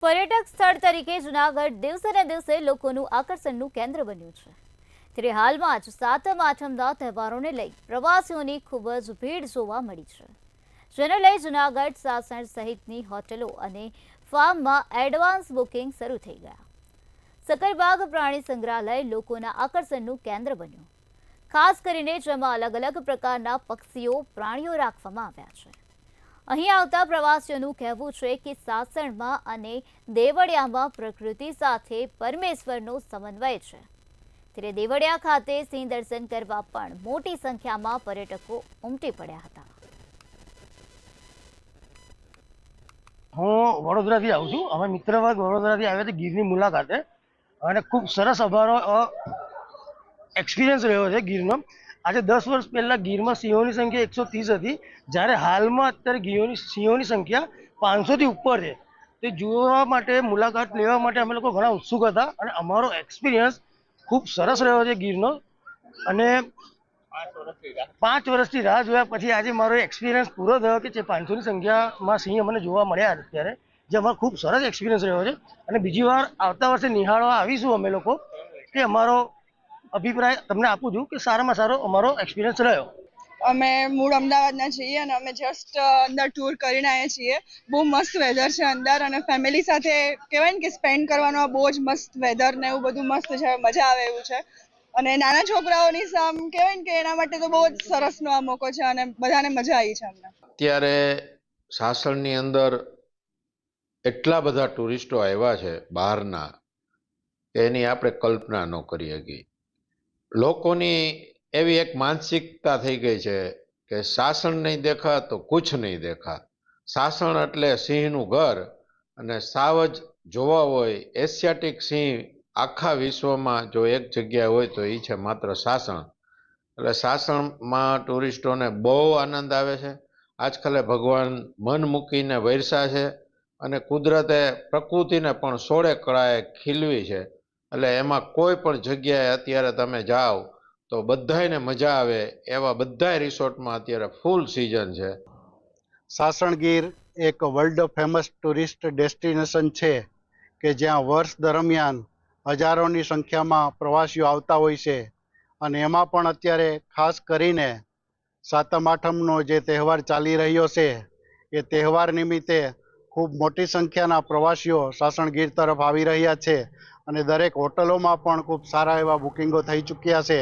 પર્યટક સ્થળ તરીકે જૂનાગઢ દિવસે ને દિવસે લોકોનું આકર્ષણનું કેન્દ્ર બન્યું છે। ત્યારે હાલમાં જ સાતમ આઠમના તહેવારોને લઈ પ્રવાસીઓની ખૂબ જ ભીડ જોવા મળી છે, જેને લઈ જૂનાગઢ સાસણ સહિતની હોટલો અને ફાર્મમાં એડવાન્સ બુકિંગ શરૂ થઈ ગયા। સકરબાગ પ્રાણી સંગ્રહાલય લોકોના આકર્ષણનું કેન્દ્ર બન્યું, ખાસ કરીને જેમાં અલગ અલગ પ્રકારના પક્ષીઓ પ્રાણીઓ રાખવામાં આવ્યા છે। અહીં આવતા પ્રવાસીઓનું કહેવું છે કે સાસણમાં અને દેવળિયામાં પ્રકૃતિ સાથે પરમેશ્વરનો સમન્વય છે। ત્યારે દેવળિયા ખાતે સિંહ દર્શન કરવા પણ મોટી સંખ્યામાં પર્યટકો ઉમટી પડ્યા હતા। હું વડોદરાથી આવું છું। અમે મિત્ર વર્ગ વડોદરાથી આવ્યા હતા ગીરની મુલાકાતે અને ખૂબ સરસ અમારો એક્સપિરિયન્સ રહ્યો છે ગીરનો। આજે 10 વર્ષ પહેલાં ગીરમાં સિંહોની સંખ્યા 130 હતી, જ્યારે હાલમાં અત્યારે સિંહોની સંખ્યા 500થી ઉપર છે। તે જોવા માટે મુલાકાત લેવા માટે અમે લોકો ઘણા ઉત્સુક હતા અને અમારો એક્સપિરિયન્સ ખૂબ સરસ રહ્યો છે ગીરનો। અને 5 વર્ષથી રાહ જોયા પછી આજે મારો એક્સપિરિયન્સ પૂરો થયો કે જે 500ની સંખ્યામાં સિંહ અમને જોવા મળ્યા અત્યારે, જે અમારો ખૂબ સરસ એક્સપિરિયન્સ રહ્યો છે। અને બીજી વાર આવતા વર્ષે નિહાળવા આવીશું અમે લોકો, કે અમારો અભિપ્રાય તમને આપું છું કે સારામાં સારો અમારો એક્સપિરિયન્સ રહ્યો। અમે મૂળ અમદાવાદના છીએ અને અમે જસ્ટ અંદર ટૂર કરીને આવ્યા છીએ। બહુ મસ્ત વેધર છે અંદર અને ફેમિલી સાથે કહેવાય ને કે સ્પેન્ડ કરવાનો બહુ જ મસ્ત વેધર ને એવું બધું મસ્ત છે, મજા આવે એવું છે। અને નાના છોકરાઓની સામ કહેવાય ને કે એના માટે તો બહુ જ સરસનો આ મોકો છે અને બધાને મજા આવી છે અમને। અત્યારે સાસણની અંદર એટલા બધા ટુરિસ્ટો આવ્યા છે બહારના, કે એની આપણે કલ્પના ન કરી શકીએ। લોકોની એવી એક માનસિકતા થઈ ગઈ છે કે સાસણ નહીં દેખા તો કુછ નહીં દેખા। સાસણ એટલે સિંહનું ઘર, અને સાવ જ જોવા હોય એશિયાટિક સિંહ આખા વિશ્વમાં જો એક જગ્યાએ હોય તો એ છે માત્ર સાસણ। એટલે સાસણમાં ટુરિસ્ટોને બહુ આનંદ આવે છે। આજકાલે ભગવાન મન મૂકીને વરસ્યા છે અને કુદરતે પ્રકૃતિને પણ સોળે કળાએ ખીલવી છે। એટલે એમાં કોઈ પણ જગ્યાએ અત્યારે તમે જાઓ તો બધાયને મજા આવે એવા બધાય રિસોર્ટમાં અત્યારે ફૂલ સિઝન છે। સાસણ ગીર એક વર્લ્ડ ફેમસ ટુરિસ્ટ ડેસ્ટિનેશન છે કે જ્યાં વર્ષ દરમિયાન હજારોની સંખ્યામાં પ્રવાસીઓ આવતા હોય છે। અને એમાં પણ અત્યારે ખાસ કરીને સાતમ આઠમનો જે તહેવાર ચાલી રહ્યો છે એ તહેવાર નિમિત્તે ખૂબ મોટી સંખ્યાના પ્રવાસીઓ સાસણ ગીર તરફ આવી રહ્યા છે અને દરેક હોટલોમાં પણ ખૂબ સારા એવા બુકિંગો થઈ ચૂક્યા છે।